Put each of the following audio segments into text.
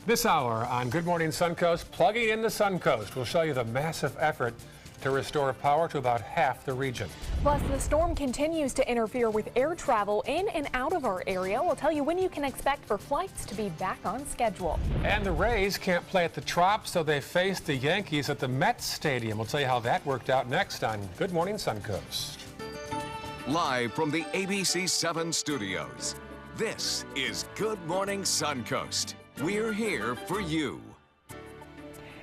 This hour on Good Morning Suncoast, plugging in the Suncoast. We'll show you the massive effort to restore power to about half the region. Plus, the storm continues to interfere with air travel in and out of our area. We'll tell you when you can expect for flights to be back on schedule. And the Rays can't play at the Trop, so they face the Yankees at the Mets Stadium. We'll tell you how that worked out next on Good Morning Suncoast. Live from the ABC 7 studios, this is Good Morning Suncoast. We're here for you.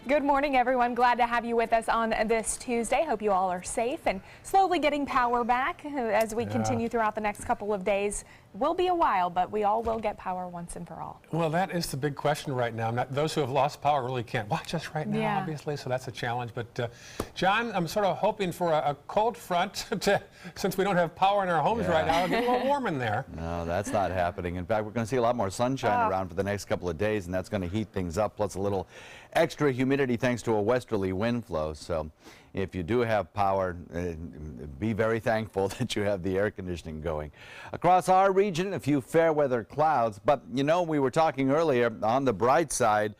Good morning, everyone. Glad to have you with us on this Tuesday. Hope you all are safe and slowly getting power back as we continue throughout the next couple of days. Will be a while, but we all will get power once and for all. Well, that is the big question right now. Those who have lost power really can't watch us right now, obviously, so that's a challenge. But, John, I'm sort of hoping for a cold front since we don't have power in our homes right now. It'll get a little warm in there. No, that's not happening. In fact, we're going to see a lot more sunshine around for the next couple of days, and that's going to heat things up, plus a little extra humidity thanks to a westerly wind flow. So if you do have power, be very thankful that you have the air conditioning going. Across our region, a few fair weather clouds, but you know, we were talking earlier on the bright side,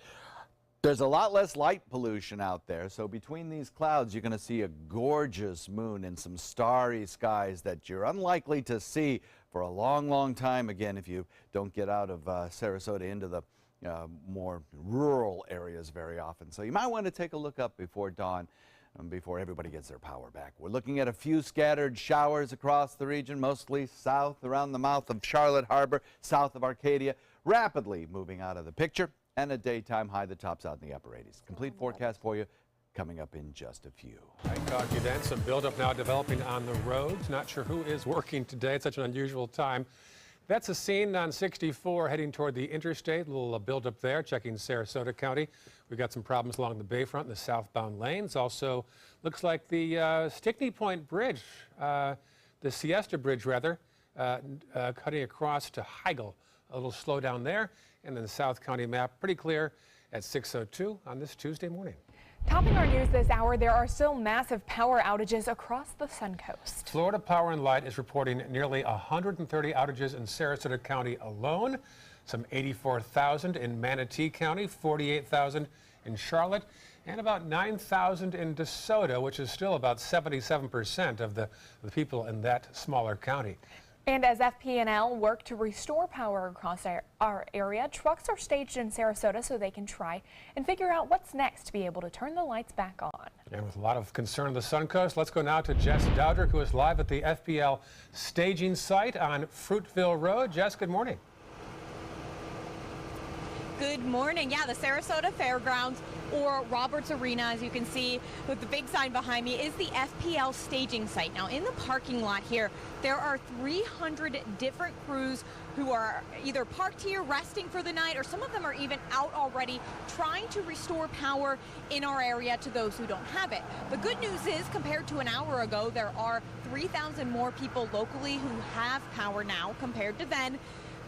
there's a lot less light pollution out there. So between these clouds, you're going to see a gorgeous moon and some starry skies that you're unlikely to see for a long, long time again if you don't get out of Sarasota into the more rural areas very often. So you might want to take a look up before dawn and before everybody gets their power back. We're looking at a few scattered showers across the region, mostly south around the mouth of Charlotte Harbor, south of Arcadia, rapidly moving out of the picture, and a daytime high that tops out in the upper 80s. Complete forecast for you coming up in just a few. Thank God you then. Some buildup now developing on the roads. Not sure who is working today. It's such an unusual time. That's a scene on 64 heading toward the interstate. A little buildup there, checking Sarasota County. We've got some problems along the Bayfront in the southbound lanes. Also, looks like the Stickney Point Bridge, the Siesta Bridge rather, cutting across to Heigl. A little slowdown there. And then the South County map, pretty clear at 6:02 on this Tuesday morning. Topping our news this hour, there are still massive power outages across the Suncoast. Florida Power and Light is reporting nearly 130 outages in Sarasota County alone, some 84,000 in Manatee County, 48,000 in Charlotte, and about 9,000 in DeSoto, which is still about 77% of the people in that smaller county. And as FP&L work to restore power across our area, trucks are staged in Sarasota so they can try and figure out what's next to be able to turn the lights back on. And with a lot of concern on the Suncoast, let's go now to Jess Dowdrick, who is live at the FPL staging site on Fruitville Road. Jess, good morning. Good morning. Yeah, the Sarasota Fairgrounds, or Roberts Arena, as you can see with the big sign behind me, is the FPL staging site. Now, in the parking lot here, there are 300 different crews who are either parked here resting for the night, or some of them are even out already trying to restore power in our area to those who don't have it. The good news is, compared to an hour ago, there are 3,000 more people locally who have power now compared to then.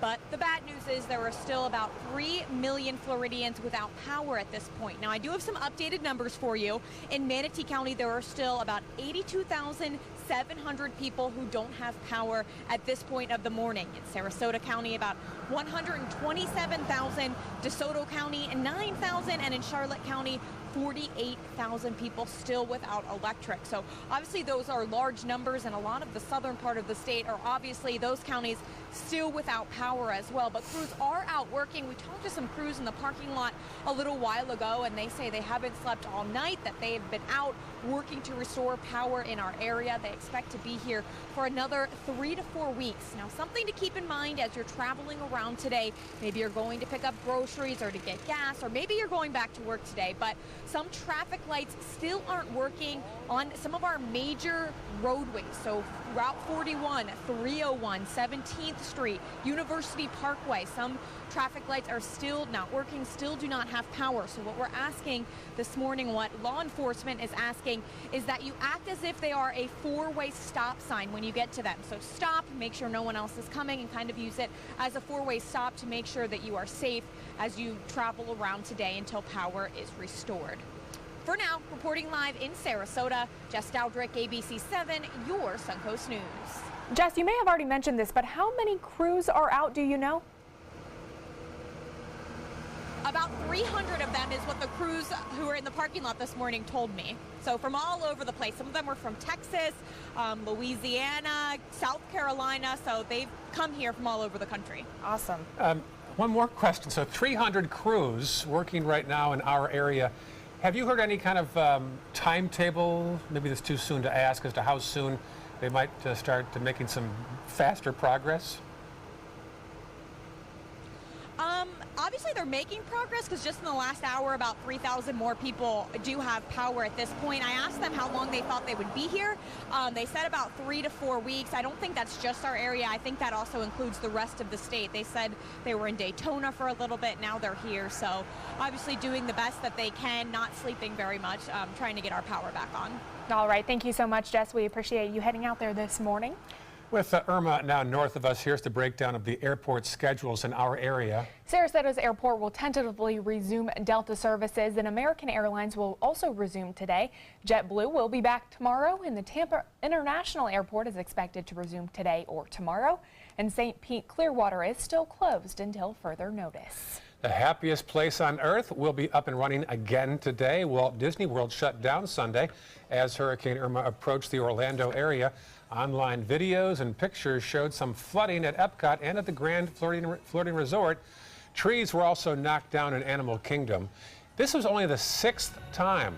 But the bad news is there are still about 3 million Floridians without power at this point. Now, I do have some updated numbers for you. In Manatee County, there are still about 82,700 people who don't have power at this point of the morning. In Sarasota County, about 127,000, DeSoto County, 9,000, and in Charlotte County, 48,000 people still without electric. So obviously those are large numbers, and a lot of the southern part of the state are obviously those counties still without power as well. But crews are out working. We talked to some crews in the parking lot a little while ago, and they say they haven't slept all night, that they have been out working to restore power in our area. They expect to be here for another 3 to 4 weeks. Now, something to keep in mind as you're traveling around today, maybe you're going to pick up groceries or to get gas, or maybe you're going back to work today, but some traffic lights still aren't working on some of our major roadways. So Route 41, 301, 17th Street, University Parkway, some traffic lights are still not working, still do not have power. So what we're asking this morning, what law enforcement is asking, is that you act as if they are a four-way stop sign when you get to them. So stop, make sure no one else is coming, and kind of use it as a four-way stop to make sure that you are safe as you travel around today until power is restored. For now, reporting live in Sarasota, Jess Dowdrick, ABC 7, your Suncoast News. Jess, you may have already mentioned this, but how many crews are out, do you know? About 300 of them is what the crews who were in the parking lot this morning told me. So from all over the place. Some of them were from Texas, Louisiana, South Carolina. So they've come here from all over the country. Awesome. One more question. So 300 crews working right now in our area. Have you heard any kind of timetable? Maybe it's too soon to ask as to how soon they might start making some faster progress? Obviously, they're making progress because just in the last hour, about 3,000 more people do have power at this point. I asked them how long they thought they would be here. They said about 3 to 4 weeks. I don't think that's just our area. I think that also includes the rest of the state. They said they were in Daytona for a little bit. Now they're here. So obviously doing the best that they can, not sleeping very much, trying to get our power back on. All right. Thank you so much, Jess. We appreciate you heading out there this morning. With Irma now north of us, here's the breakdown of the airport schedules in our area. Sarasota's airport will tentatively resume Delta services, and American Airlines will also resume today. JetBlue will be back tomorrow, and the Tampa International Airport is expected to resume today or tomorrow. And St. Pete Clearwater is still closed until further notice. The happiest place on earth will be up and running again today. Walt Disney World shut down Sunday as Hurricane Irma approached the Orlando area. Online videos and pictures showed some flooding at Epcot and at the Grand Floridian Resort. Trees were also knocked down in Animal Kingdom. This was only the 6th time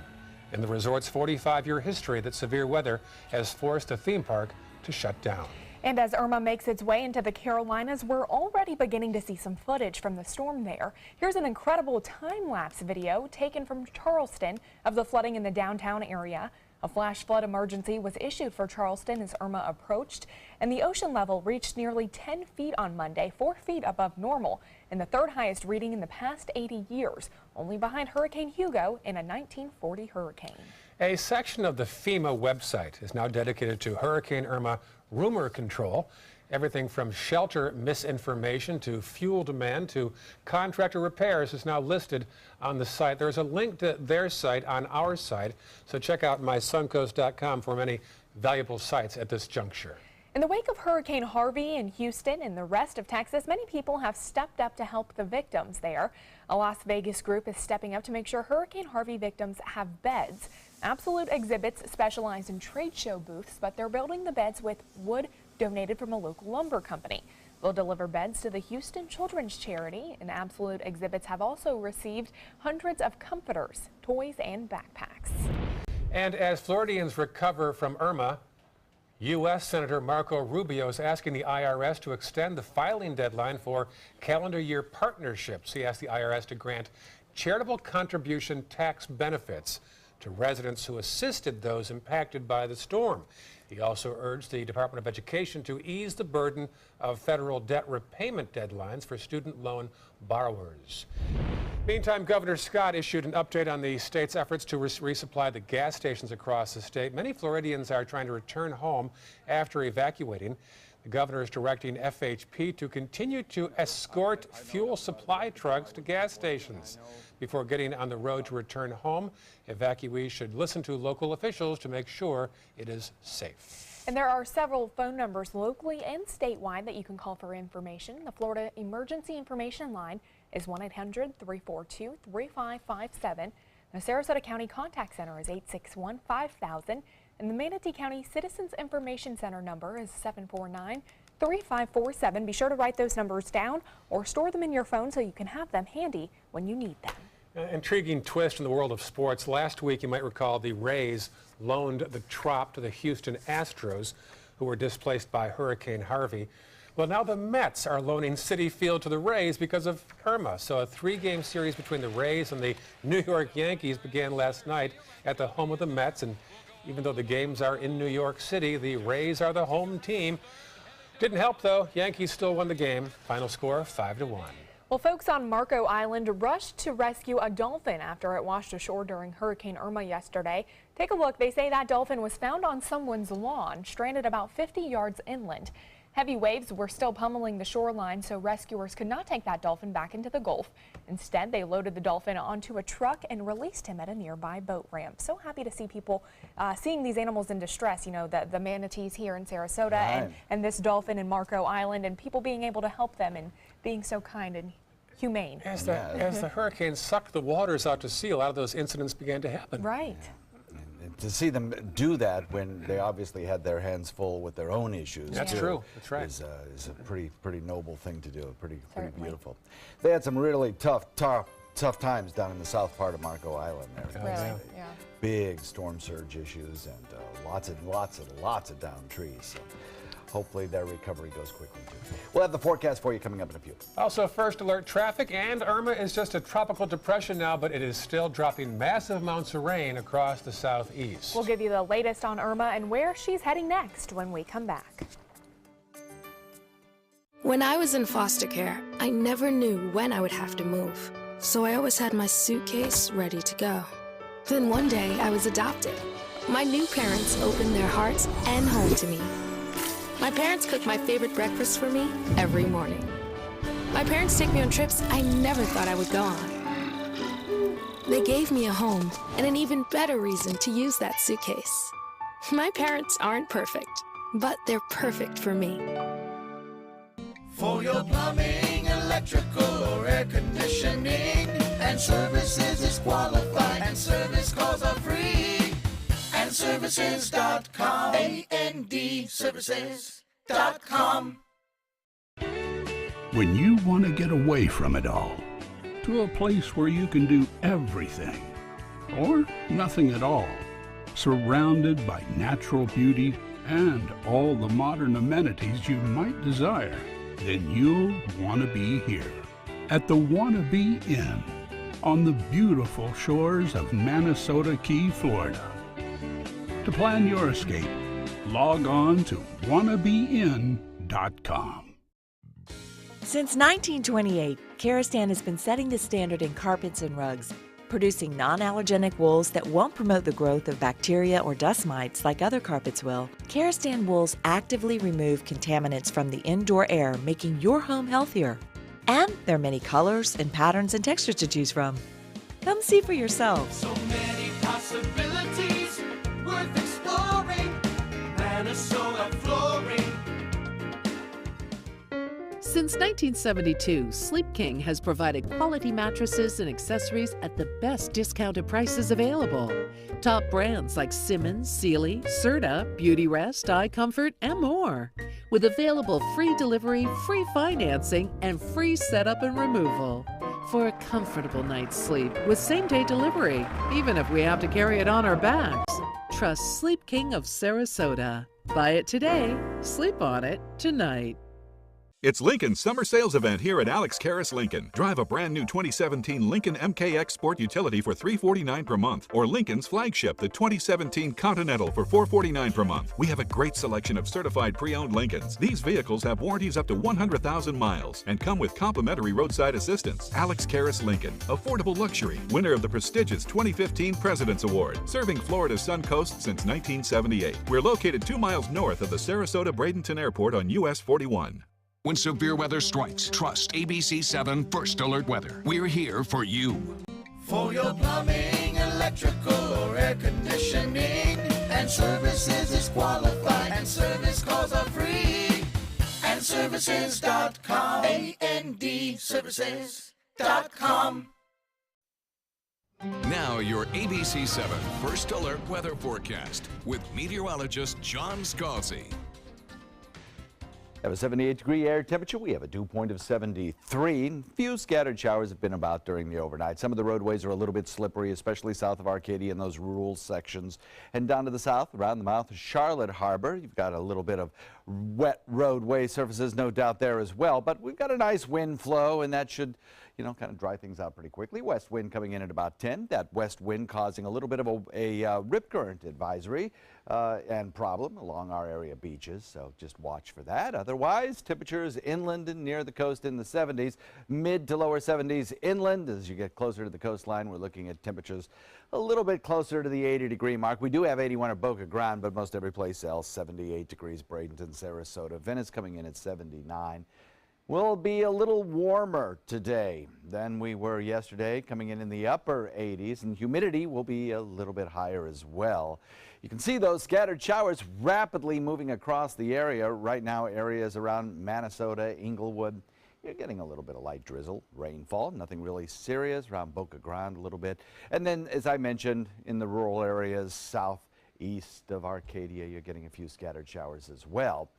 in the resort's 45-year history that severe weather has forced a theme park to shut down. And as Irma makes its way into the Carolinas, we're already beginning to see some footage from the storm there. Here's an incredible time-lapse video taken from Charleston of the flooding in the downtown area. A flash flood emergency was issued for Charleston as Irma approached, and the ocean level reached nearly 10 feet on Monday, 4 feet above normal, and the third highest reading in the past 80 years, only behind Hurricane Hugo in a 1940 hurricane. A section of the FEMA website is now dedicated to Hurricane Irma rumor control. Everything from shelter misinformation to fuel demand to contractor repairs is now listed on the site. There's a link to their site on our site, so check out mysuncoast.com for many valuable sites at this juncture. In the wake of Hurricane Harvey in Houston and the rest of Texas, many people have stepped up to help the victims there. A Las Vegas group is stepping up to make sure Hurricane Harvey victims have beds. Absolute Exhibits specialize in trade show booths, but they're building the beds with wood donated from a local lumber company. They'll deliver beds to the Houston Children's Charity, and Absolute Exhibits have also received hundreds of comforters, toys, and backpacks. And as Floridians recover from Irma, U.S. Senator Marco Rubio is asking the IRS to extend the filing deadline for calendar year partnerships. He asked the IRS to grant charitable contribution tax benefits to residents who assisted those impacted by the storm. He also urged the Department of Education to ease the burden of federal debt repayment deadlines for student loan borrowers. Meantime, Governor Scott issued an update on the state's efforts to resupply the gas stations across the state. Many Floridians are trying to return home after evacuating. The governor is directing FHP to continue to escort fuel supply trucks to gas stations. Before getting on the road to return home, evacuees should listen to local officials to make sure it is safe. And there are several phone numbers locally and statewide that you can call for information. The Florida Emergency Information Line is 1-800-342-3557. The Sarasota County Contact Center is 861-5000. And the Manatee County Citizens Information Center number is 749-3547. Be sure to write those numbers down or store them in your phone so you can have them handy when you need them. Intriguing twist in the world of sports. Last week, you might recall, the Rays loaned the Trop to the Houston Astros, who were displaced by Hurricane Harvey. Well, now the Mets are loaning Citi Field to the Rays because of Irma. So a 3-game series between the Rays and the New York Yankees began last night at the home of the Mets. And even though the games are in New York City, the Rays are the home team. Didn't help, though. Yankees still won the game. Final score, 5-1. Well, folks on Marco Island rushed to rescue a dolphin after it washed ashore during Hurricane Irma yesterday. Take a look. They say that dolphin was found on someone's lawn, stranded about 50 yards inland. Heavy waves were still pummeling the shoreline, so rescuers could not take that dolphin back into the Gulf. Instead, they loaded the dolphin onto a truck and released him at a nearby boat ramp. So happy to see people seeing these animals in distress, you know, the manatees here in Sarasota, right, and this dolphin in Marco Island, and people being able to help them and being so kind and humane. As the hurricane sucked the waters out to sea, a lot of those incidents began to happen. Right. And to see them do that when they obviously had their hands full with their own issues. That's too, true. That's right. Is a pretty noble thing to do. Pretty Certainly. beautiful. They had some really tough times down in the south part of Marco Island there. Really? Yeah. Big storm surge issues and lots of downed trees. So hopefully their recovery goes quickly too. We'll have the forecast for you coming up in a few. Also, first alert traffic, and Irma is just a tropical depression now, but it is still dropping massive amounts of rain across the southeast. We'll give you the latest on Irma and where she's heading next when we come back. When I was in foster care, I never knew when I would have to move. So I always had my suitcase ready to go. Then one day I was adopted. My new parents opened their hearts and home to me. My parents cook my favorite breakfast for me every morning. My parents take me on trips I never thought I would go on. They gave me a home and an even better reason to use that suitcase. My parents aren't perfect, but they're perfect for me. For your plumbing, electrical, or air conditioning, and services is qualified, and service calls are free. AndServices.com, AndServices.com. When you want to get away from it all, to a place where you can do everything, or nothing at all, surrounded by natural beauty and all the modern amenities you might desire, then you'll want to be here at the Wanna Be Inn on the beautiful shores of Manasota Key, Florida. To plan your escape, log on to wannabeinn.com. Since 1928, Karastan has been setting the standard in carpets and rugs, producing non-allergenic wools that won't promote the growth of bacteria or dust mites like other carpets will. Karastan wools actively remove contaminants from the indoor air, making your home healthier. And there are many colors and patterns and textures to choose from. Come see for yourself. So many possibilities worth exploring. Manasota Flooring. Since 1972, Sleep King has provided quality mattresses and accessories at the best discounted prices available. Top brands like Simmons, Sealy, Serta, Beautyrest, iComfort, and more. With available free delivery, free financing, and free setup and removal. For a comfortable night's sleep with same-day delivery, even if we have to carry it on our backs. Trust Sleep King of Sarasota. Buy it today, sleep on it tonight. It's Lincoln's summer sales event here at Alex Karras Lincoln. Drive a brand new 2017 Lincoln MKX Sport Utility for $349 per month, or Lincoln's flagship, the 2017 Continental, for $449 per month. We have a great selection of certified pre-owned Lincolns. These vehicles have warranties up to 100,000 miles and come with complimentary roadside assistance. Alex Karras Lincoln, affordable luxury, winner of the prestigious 2015 President's Award, serving Florida's Suncoast since 1978. We're located 2 miles north of the Sarasota-Bradenton Airport on US 41. When severe weather strikes, trust ABC 7 First Alert Weather. We're here for you. For your plumbing, electrical, or air conditioning, and services is qualified, and service calls are free. AndServices.com, AndServices.com. Now your ABC 7 First Alert Weather Forecast with meteorologist John Scalzi. We have a 78-degree air temperature. We have a dew point of 73. Few scattered showers have been about during the overnight. Some of the roadways are a little bit slippery, especially south of Arcadia in those rural sections. And down to the south, around the mouth of Charlotte Harbor, you've got a little bit of wet roadway surfaces, no doubt there as well. But we've got a nice wind flow, and that should, kind of dry things out pretty quickly. West wind coming in at about 10. That west wind causing a little bit of a rip current advisory and problem along our area beaches. So just watch for that. Otherwise, temperatures inland and near the coast in the 70s, mid to lower 70s inland. As you get closer to the coastline, we're looking at temperatures a little bit closer to the 80-degree mark. We do have 81 at Boca Grande, but most every place else, 78 degrees, Bradenton, Sarasota. Venice coming in at 79. We'll be a little warmer today than we were yesterday, coming in the upper 80s, and humidity will be a little bit higher as well. You can see those scattered showers rapidly moving across the area. Right now, areas around Manasota, Inglewood, you're getting a little bit of light drizzle, rainfall, nothing really serious, around Boca Grande a little bit. And then, as I mentioned, in the rural areas southeast of Arcadia, you're getting a few scattered showers as well.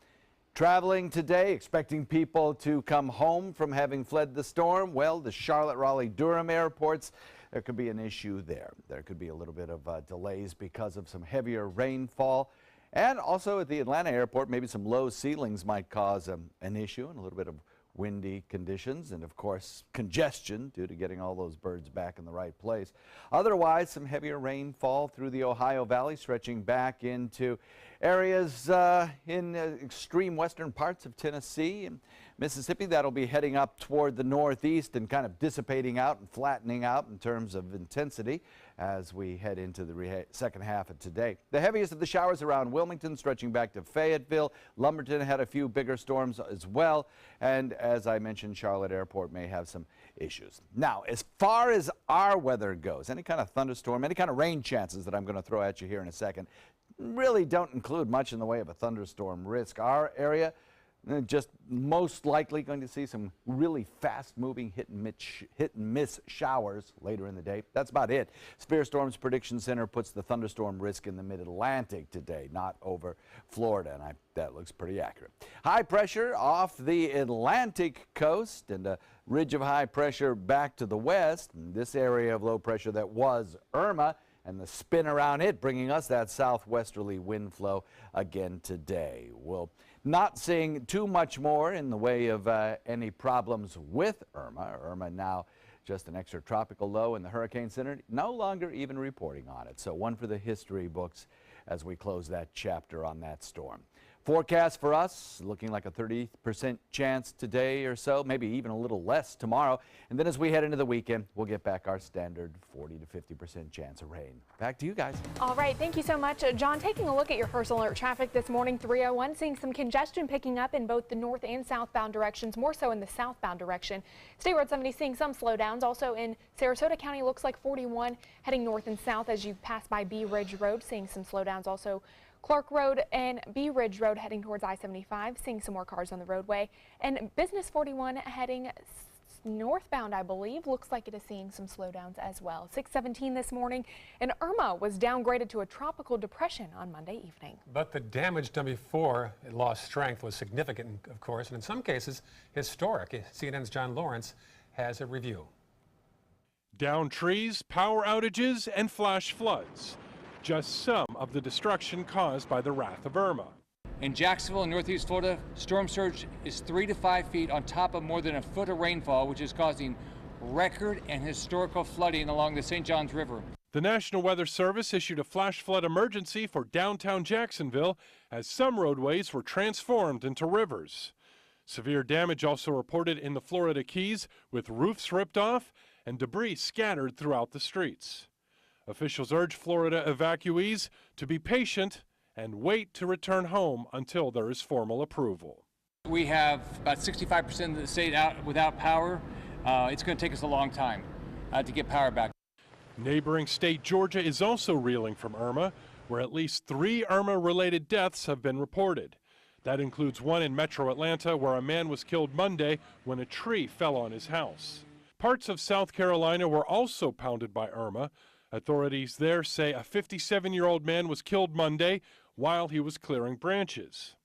Traveling today, expecting people to come home from having fled the storm. Well, the Charlotte, Raleigh, Durham airports, there could be an issue there. There could be a little bit of delays because of some heavier rainfall. And also at the Atlanta airport, maybe some low ceilings might cause an issue, and a little bit of windy conditions, and of course congestion due to getting all those birds back in the right place. Otherwise, some heavier rainfall through the Ohio Valley, stretching back into areas in extreme western parts of Tennessee and Mississippi. That'll be heading up toward the northeast and kind of dissipating out and flattening out in terms of intensity as we head into the second half of today. The heaviest of the showers around Wilmington, stretching back to Fayetteville. Lumberton had a few bigger storms as well. And as I mentioned, Charlotte Airport may have some issues. Now, as far as our weather goes, any kind of thunderstorm, any kind of rain chances that I'm going to throw at you here in a second really don't include much in the way of a thunderstorm risk. Our area, just most likely going to see some really fast-moving hit and miss showers later in the day. That's about it. Severe Storms Prediction Center puts the thunderstorm risk in the mid-Atlantic today, not over Florida, and that looks pretty accurate. High pressure off the Atlantic coast and a ridge of high pressure back to the west. And this area of low pressure that was Irma, and the spin around it bringing us that southwesterly wind flow again today. We'll not seeing too much more in the way of any problems with Irma. Irma now just an extratropical low in the Hurricane Center, no longer even reporting on it. So one for the history books as we close that chapter on that storm. Forecast for us looking like a 30% chance today or so, maybe even a little less tomorrow. And then as we head into the weekend, we'll get back our standard 40 to 50% chance of rain. Back to you guys. All right, thank you so much. John, taking a look at your first alert traffic this morning, 301, seeing some congestion picking up in both the north and southbound directions, more so in the southbound direction. State Road 70 seeing some slowdowns. Also in Sarasota County, looks like 41 heading north and south as you pass by Bee Ridge Road, seeing some slowdowns. Also Clark Road and Bee Ridge Road heading towards I-75, seeing some more cars on the roadway. And Business 41 heading northbound, I believe, looks like it is seeing some slowdowns as well. 6:17 this morning, and Irma was downgraded to a tropical depression on Monday evening. But the damage done before it lost strength was significant, of course, and in some cases historic. CNN's John Lawrence has a review. Downed trees, power outages, and flash floods. Just some of the destruction caused by the wrath of Irma. In Jacksonville, northeast Florida, storm surge is 3 to 5 feet on top of more than a foot of rainfall, which is causing record and historical flooding along the St. Johns River. The National Weather Service issued a flash flood emergency for downtown Jacksonville as some roadways were transformed into rivers. Severe damage also reported in the Florida Keys, with roofs ripped off and debris scattered throughout the streets. Officials urge Florida evacuees to be patient and wait to return home until there is formal approval. We have about 65% of the state out without power. It's going to take us a long time to get power back. Neighboring state Georgia is also reeling from Irma, where at least 3 Irma-related deaths have been reported. That includes one in metro Atlanta, where a man was killed Monday when a tree fell on his house. Parts of South Carolina were also pounded by Irma. Authorities there say a 57-year-old man was killed Monday while he was clearing branches.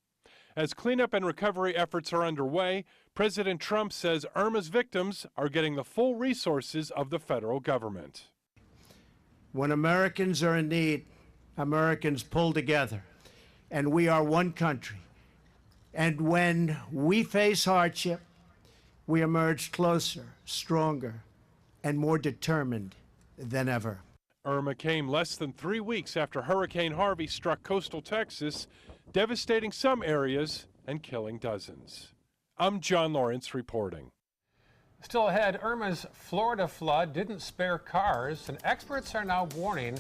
As cleanup and recovery efforts are underway, President Trump says Irma's victims are getting the full resources of the federal government. When Americans are in need, Americans pull together, and we are one country. And when we face hardship, we emerge closer, stronger, and more determined than ever. Irma came less than 3 weeks after Hurricane Harvey struck coastal Texas, devastating some areas and killing dozens. I'm John Lawrence reporting. Still ahead, Irma's Florida flood didn't spare cars, and experts are now warning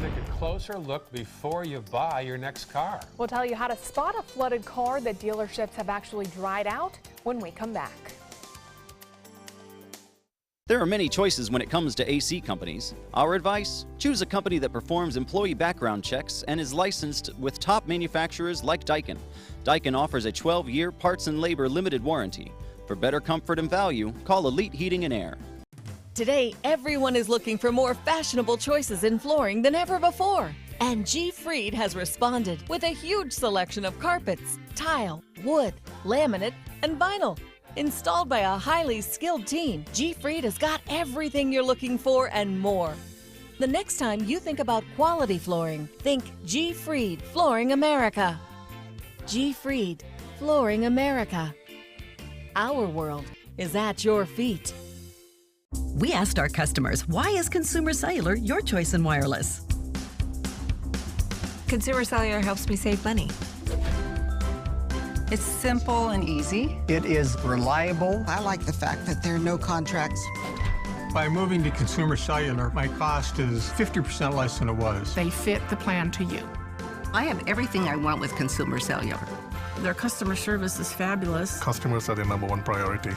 take a closer look before you buy your next car. We'll tell you how to spot a flooded car that dealerships have actually dried out when we come back. There are many choices when it comes to AC companies. Our advice? Choose a company that performs employee background checks and is licensed with top manufacturers like Daikin. Daikin offers a 12-year parts and labor limited warranty. For better comfort and value, call Elite Heating and Air. Today, everyone is looking for more fashionable choices in flooring than ever before. And G. Fried has responded with a huge selection of carpets, tile, wood, laminate, and vinyl. Installed by a highly skilled team, G. Fried has got everything you're looking for and more. The next time you think about quality flooring, think G. Fried Flooring America. G. Fried Flooring America. Our world is at your feet. We asked our customers, why is Consumer Cellular your choice in wireless? Consumer Cellular helps me save money. It's simple and easy. It is reliable. I like the fact that there are no contracts. By moving to Consumer Cellular, my cost is 50% less than it was. They fit the plan to you. I have everything I want with Consumer Cellular. Their customer service is fabulous. Customers are the #1 priority.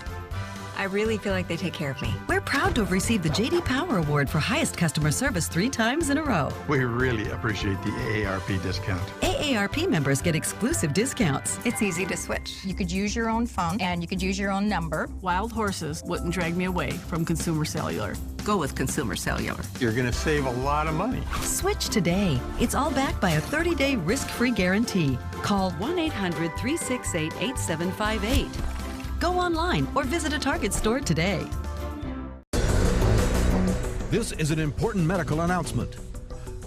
I really feel like they take care of me. We're proud to have received the J.D. Power Award for highest customer service 3 times in a row. We really appreciate the AARP discount. AARP members get exclusive discounts. It's easy to switch. You could use your own phone and you could use your own number. Wild horses wouldn't drag me away from Consumer Cellular. Go with Consumer Cellular. You're going to save a lot of money. Switch today. It's all backed by a 30-day risk-free guarantee. Call 1-800-368-8758. Go online or visit a Target store today. This is an important medical announcement.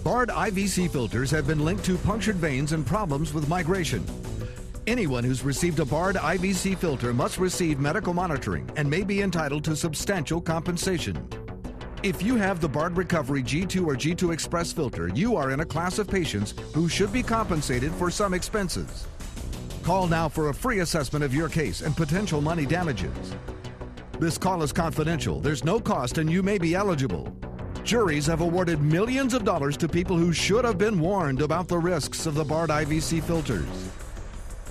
Bard IVC filters have been linked to punctured veins and problems with migration. Anyone who's received a Bard IVC filter must receive medical monitoring and may be entitled to substantial compensation. If you have the Bard Recovery G2 or G2 Express filter, you are in a class of patients who should be compensated for some expenses. Call now for a free assessment of your case and potential money damages. This call is confidential. There's no cost and you may be eligible. Juries have awarded millions of dollars to people who should have been warned about the risks of the Bard IVC filters.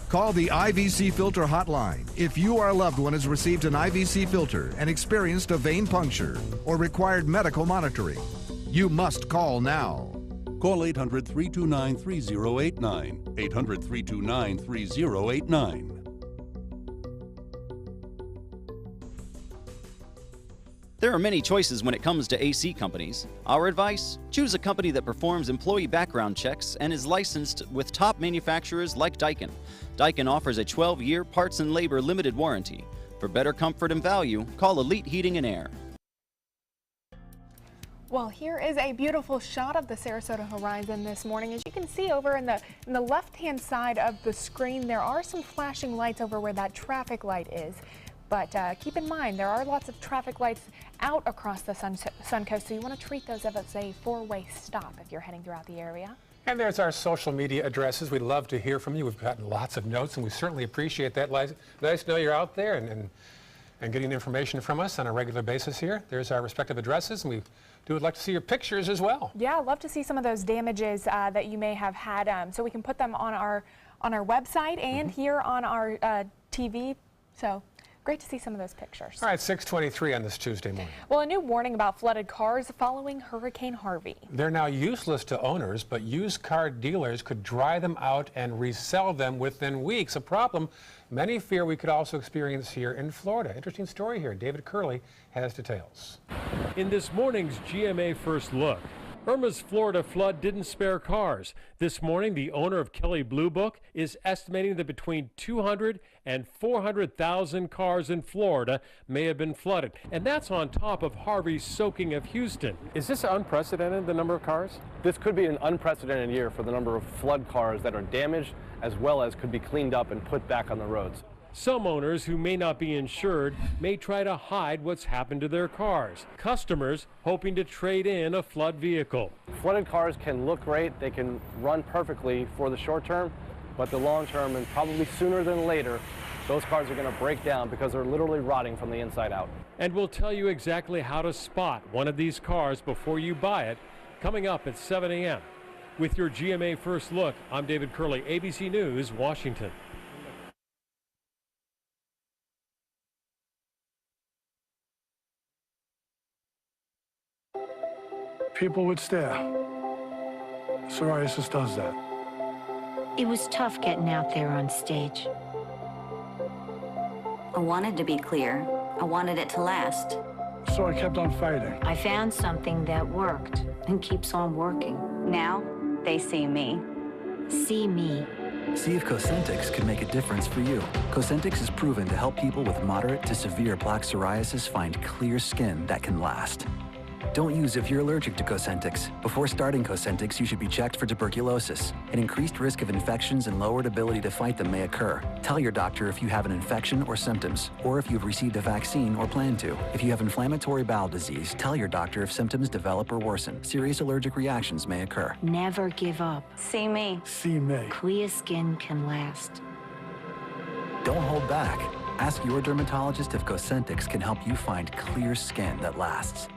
Call the IVC Filter Hotline if you or a loved one has received an IVC filter and experienced a vein puncture or required medical monitoring. You must call now. Call 800-329-3089. 800-329-3089. There are many choices when it comes to AC companies. Our advice? Choose a company that performs employee background checks and is licensed with top manufacturers like Daikin. Daikin offers a 12-year parts and labor limited warranty. For better comfort and value, call Elite Heating and Air. Well, here is a beautiful shot of the Sarasota horizon this morning. As you can see over in the left-hand side of the screen, there are some flashing lights over where that traffic light is. But keep in mind, there are lots of traffic lights out across the Suncoast, so you want to treat those as a 4-way stop if you're heading throughout the area. And there's our social media addresses. We'd love to hear from you. We've gotten lots of notes, and we certainly appreciate that. Nice to know you're out there and getting information from us on a regular basis here. There's our respective addresses, and we would like to see your pictures as well. Yeah, I'd love to see some of those damages that you may have had, so we can put them on our website and here on our TV. So great to see some of those pictures. All right, 6:23 on this Tuesday morning. Well, a new warning about flooded cars following Hurricane Harvey. They're now useless to owners, but used car dealers could dry them out and resell them within weeks. A problem many fear we could also experience here in Florida. Interesting story here. David Curley has details. In this morning's GMA First Look, Irma's Florida flood didn't spare cars. This morning, the owner of Kelley Blue Book is estimating that between 200 and 400,000 cars in Florida may have been flooded. And that's on top of Harvey's soaking of Houston. Is this unprecedented, the number of cars? This could be an unprecedented year for the number of flood cars that are damaged, as well as could be cleaned up and put back on the roads. Some owners who may not be insured may try to hide what's happened to their cars. Customers hoping to trade in a flood vehicle. Flooded cars can look great, they can run perfectly for the short term, but the long term, and probably sooner than later, those cars are going to break down because they're literally rotting from the inside out. And we'll tell you exactly how to spot one of these cars before you buy it, coming up at 7 a.m. With your GMA First Look, I'm David Curley, ABC News, Washington. People would stare. Psoriasis does that. It was tough getting out there on stage. A wanted to be clear. I wanted it to last. So I kept on fighting. I found something that worked and keeps on working. Now they see me. See me. See if Cosentyx can make a difference for you. Cosentyx is proven to help people with moderate to severe plaque psoriasis find clear skin that can last. Don't use if you're allergic to Cosentyx. Before starting Cosentyx, you should be checked for tuberculosis. An increased risk of infections and lowered ability to fight them may occur. Tell your doctor if you have an infection or symptoms, or if you've received a vaccine or plan to. If you have inflammatory bowel disease, tell your doctor if symptoms develop or worsen. Serious allergic reactions may occur. Never give up. See me. See me. Clear skin can last. Don't hold back. Ask your dermatologist if Cosentyx can help you find clear skin that lasts.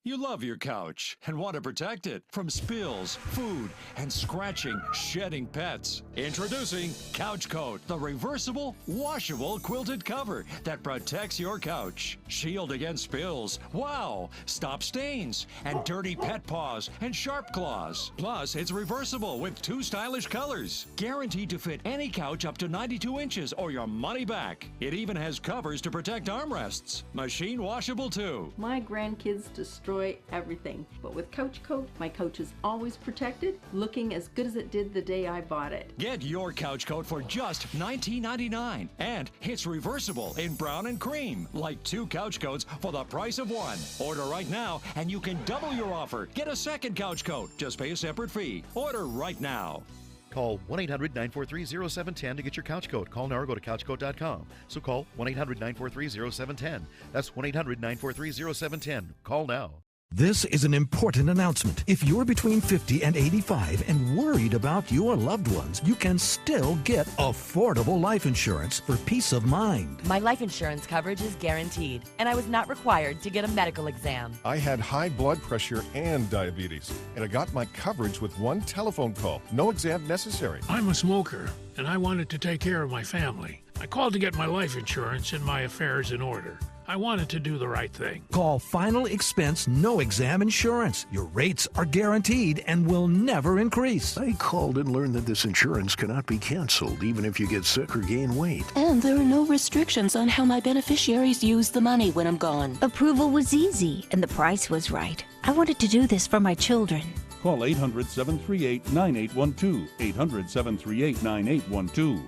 You love your couch and want to protect it from spills, food, and scratching, shedding pets. Introducing Couch Coat, the reversible, washable quilted cover that protects your couch. Shield against spills, wow, stop stains, and dirty pet paws and sharp claws. Plus, it's reversible with 2 stylish colors. Guaranteed to fit any couch up to 92 inches or your money back. It even has covers to protect armrests. Machine washable too. My grandkids destroy everything, but with Couch Coat, my couch is always protected, looking as good as it did the day I bought it. Get your Couch Coat for just $19.99, and it's reversible in brown and cream, like 2 couch coats for the price of 1. Order right now, and you can double your offer. Get a second Couch Coat. Just pay a separate fee. Order right now. Call 1-800-943-0710 to get your couch coat. Call now or go to couchcoat.com. So call 1-800-943-0710. That's 1-800-943-0710. Call now. This is an important announcement. If you're between 50 and 85 and worried about your loved ones, you can still get affordable life insurance for peace of mind. My life insurance coverage is guaranteed, and I was not required to get a medical exam. I had high blood pressure and diabetes, and I got my coverage with 1 telephone call. No exam necessary. I'm a smoker, and I wanted to take care of my family. I called to get my life insurance and my affairs in order. I wanted to do the right thing. Call Final Expense No Exam Insurance. Your rates are guaranteed and will never increase. I called and learned that this insurance cannot be canceled even if you get sick or gain weight. And there are no restrictions on how my beneficiaries use the money when I'm gone. Approval was easy and the price was right. I wanted to do this for my children. Call 800-738-9812. 800-738-9812.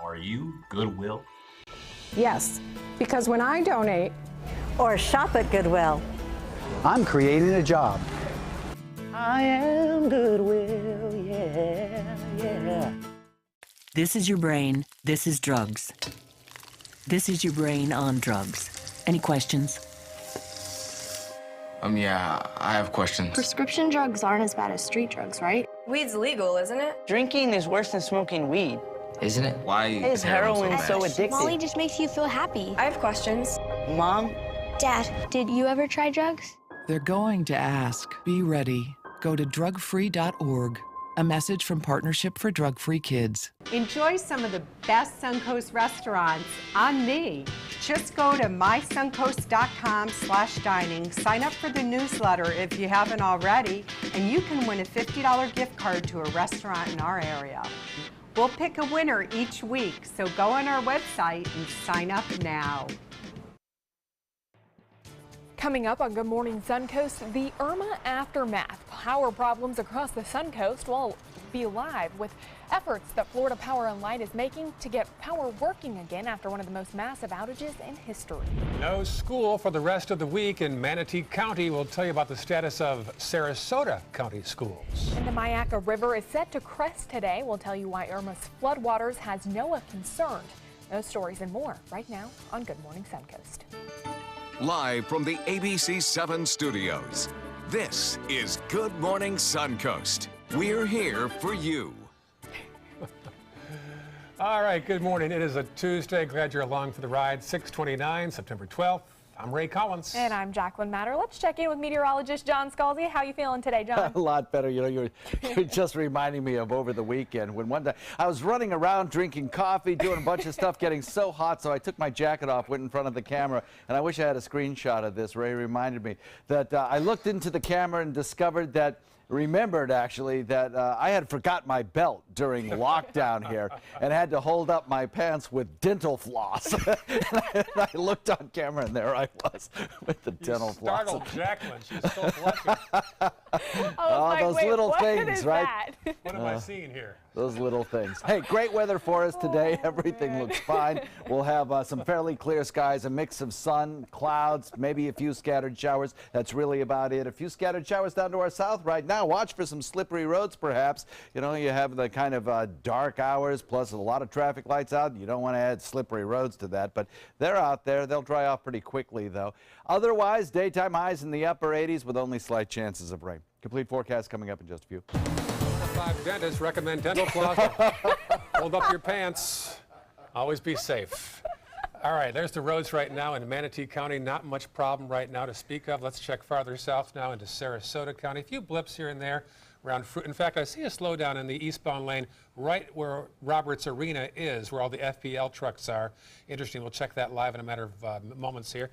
Are you Goodwill? Yes, because when I donate or shop at Goodwill, I'm creating a job. I am Goodwill, yeah, yeah. This is your brain. This is drugs. This is your brain on drugs. Any questions? Yeah, I have questions. Prescription drugs aren't as bad as street drugs, right? Weed's legal, isn't it? Drinking is worse than smoking weed. Isn't it? Why is heroin so addictive? Molly just makes you feel happy. I have questions. Mom? Dad, did you ever try drugs? They're going to ask. Be ready. Go to drugfree.org. A message from Partnership for Drug-Free Kids. Enjoy some of the best Suncoast restaurants on me. Just go to mysuncoast.com/dining, sign up for the newsletter if you haven't already, and you can win a $50 gift card to a restaurant in our area. We'll pick a winner each week, so go on our website and sign up now. Coming up on Good Morning Suncoast, the Irma aftermath. Power problems across the Suncoast will be live with efforts that Florida Power & Light is making to get power working again after one of the most massive outages in history. No school for the rest of the week in Manatee County. We'll tell you about the status of Sarasota County schools. And the Myakka River is set to crest today. We'll tell you why Irma's floodwaters has NOAA concerned. Those stories and more right now on Good Morning Suncoast. Live from the ABC 7 studios, this is Good Morning Suncoast. We're here for you. All right, good morning. It is a Tuesday. Glad you're along for the ride. 6/29, September 12th. I'm Ray Collins. And I'm Jacqueline Matter. Let's check in with meteorologist John Scalzi. How you feeling today, John? A lot better. You know, you're just reminding me of over the weekend when one day I was running around drinking coffee, doing a bunch of stuff, getting so hot, so I took my jacket off, went in front of the camera, and I wish I had a screenshot of this. Ray reminded me that I looked into the camera and discovered that remembered actually that I had forgot my belt during lockdown here and had to hold up my pants with dental floss. and I looked on camera and there I was with the dental floss. Startled Jacqueline. She's still blushing. Oh, those little things, right? What am I seeing here? Those little things. Hey, great weather for us today. Everything looks fine. We'll have some fairly clear skies, a mix of sun, clouds, maybe a few scattered showers. That's really about it. A few scattered showers down to our south right now. Watch for some slippery roads, perhaps. You know, you have the kind of dark hours, plus a lot of traffic lights out. You don't want to add slippery roads to that, but they're out there. They'll dry off pretty quickly, though. Otherwise, daytime highs in the upper 80s with only slight chances of rain. Complete forecast coming up in just a few. 5 dentists recommend dental floss. Hold up your pants. Always be safe. All right, there's the roads right now in Manatee County. Not much problem right now to speak of. Let's check farther south now into Sarasota County. A few blips here and there around Fruit. In fact, I see a slowdown in the eastbound lane right where Roberts Arena is, where all the FPL trucks are. Interesting. We'll check that live in a matter of moments here.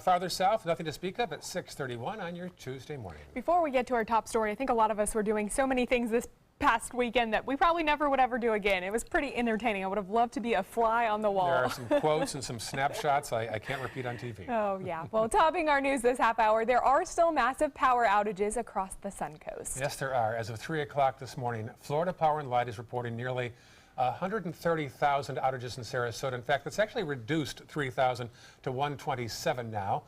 Farther south, nothing to speak of at 6:31 on your Tuesday morning. Before we get to our top story, I think a lot of us were doing so many things this past weekend that we probably never would ever do again. It was pretty entertaining. I would have loved to be a fly on the wall. There are some quotes and some snapshots I can't repeat on TV. Oh, yeah. Well, topping our news this half hour, there are still massive power outages across the Suncoast. Yes, there are. As of 3 o'clock this morning, Florida Power and Light is reporting nearly 130,000 outages in Sarasota. In fact, it's actually reduced 3,000 to 127 now.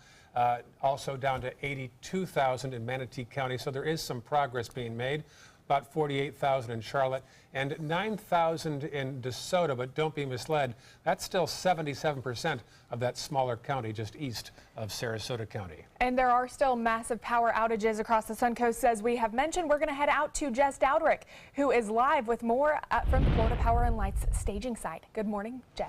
Also down to 82,000 in Manatee County. So there is some progress being made. About 48,000 in Charlotte and 9,000 in DeSoto, but don't be misled. That's still 77% of that smaller county just east of Sarasota County. And there are still massive power outages across the Suncoast. As we have mentioned, we're going to head out to Jess Dowdrick, who is live with more from Florida Power and Light's staging site. Good morning, Jess.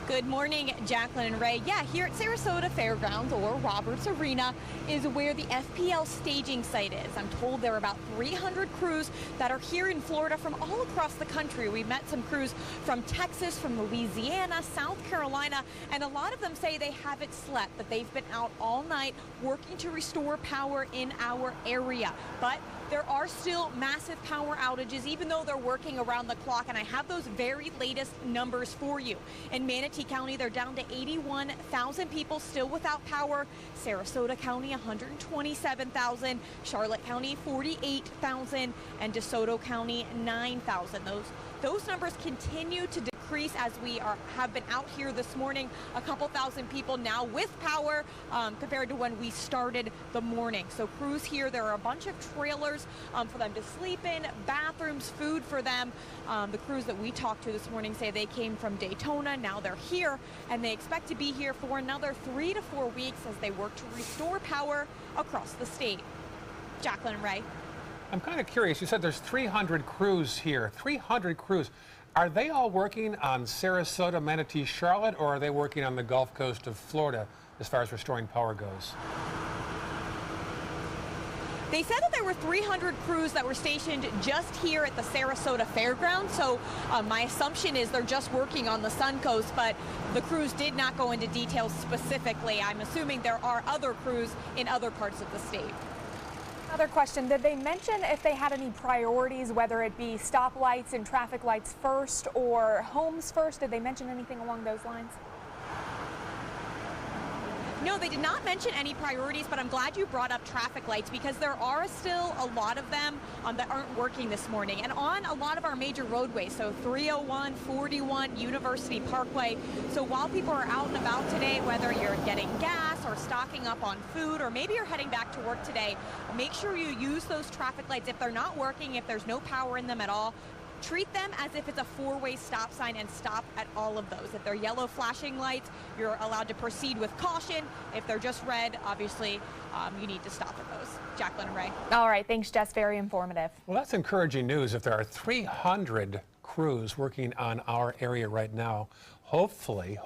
Good morning, Jacqueline and Ray. Yeah, here at Sarasota Fairgrounds, or Roberts Arena, is where the FPL staging site is. I'm told there are about 300 crews that are here in Florida from all across the country. We met some crews from Texas, from Louisiana, South Carolina, and a lot of them say they haven't slept, that they've been out all night working to restore power in our area. But there are still massive power outages, even though they're working around the clock, and I have those very latest numbers for you. In Manatee County, they're down to 81,000 people still without power. Sarasota County, 127,000. Charlotte County, 48,000. And DeSoto County, 9,000. Those numbers continue to decrease as we have been out here this morning. A couple thousand people now with power compared to when we started the morning. So crews here, there are a bunch of trailers for them to sleep in, bathrooms, food for them. The crews that we talked to this morning say they came from Daytona. Now they're here, and they expect to be here for another 3 to 4 weeks as they work to restore power across the state. Jacqueline and Ray. I'm kind of curious. You said there's 300 crews here. 300 crews. Are they all working on Sarasota, Manatee, Charlotte, or are they working on the Gulf Coast of Florida as far as restoring power goes? They said that there were 300 crews that were stationed just here at the Sarasota Fairgrounds. So my assumption is they're just working on the Suncoast, but the crews did not go into details specifically. I'm assuming there are other crews in other parts of the state. Another question, did they mention if they had any priorities, whether it be stoplights and traffic lights first or homes first? Did they mention anything along those lines? No, they did not mention any priorities, but I'm glad you brought up traffic lights because there are still a lot of them that aren't working this morning. And on a lot of our major roadways, so 301, 41, University Parkway. So while people are out and about today, whether you're getting gas or stocking up on food, or maybe you're heading back to work today, make sure you use those traffic lights. If they're not working, if there's no power in them at all, treat them as if it's a four-way stop sign and stop at all of those. If they're yellow flashing lights, you're allowed to proceed with caution. If they're just red, obviously, you need to stop at those. Jacqueline and Ray. All right, thanks, Jess. Very informative. Well, that's encouraging news. If there are 300 crews working on our area right now, hopefully,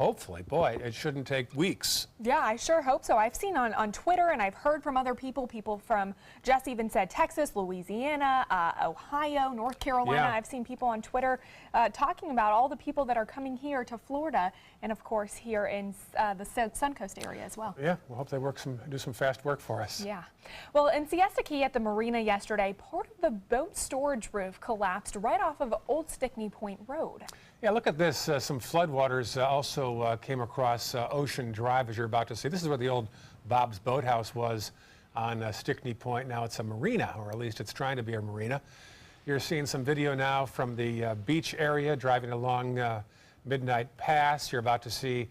boy, it shouldn't take weeks. Yeah, I sure hope so. I've seen on Twitter, and I've heard from other people from, Jess even said Texas, Louisiana, Ohio, North Carolina. Yeah. I've seen people on Twitter talking about all the people that are coming here to Florida, and of course here in the Suncoast area as well. Yeah, we'll hope they do some fast work for us. Yeah. Well, in Siesta Key at the marina yesterday, part of the boat storage roof collapsed right off of Old Stickney Point Road. Yeah, look at this. Some floodwaters also came across Ocean Drive, as you're about to see. This is where the old Bob's Boathouse was on Stickney Point. Now it's a marina, or at least it's trying to be a marina. You're seeing some video now from the beach area, driving along Midnight Pass. You're about to see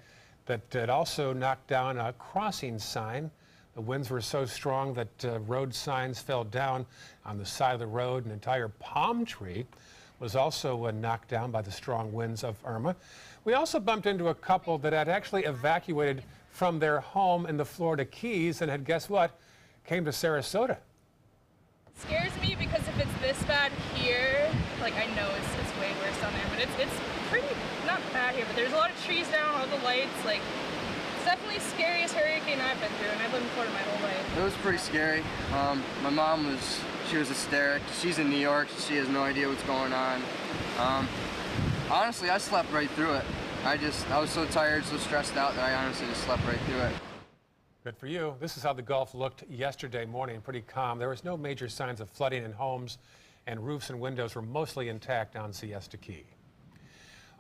that it also knocked down a crossing sign. The winds were so strong that road signs fell down on the side of the road. An entire palm tree was also knocked down by the strong winds of Irma. We also bumped into a couple that had actually evacuated from their home in the Florida Keys and had, guess what, came to Sarasota. Scares me because if it's this bad here, like I know it's way worse down there, but it's pretty not bad here, but there's a lot of trees down, all the lights, like it's definitely the scariest hurricane I've been through, and I've lived in Florida my whole life. It was pretty scary. My mom was hysterical. She's in New York, she has no idea what's going on. Honestly, I slept right through it. I was so tired, so stressed out that I honestly just slept right through it. Good for you. This is how the Gulf looked yesterday morning, pretty calm. There was no major signs of flooding in homes, and roofs and windows were mostly intact on Siesta Key.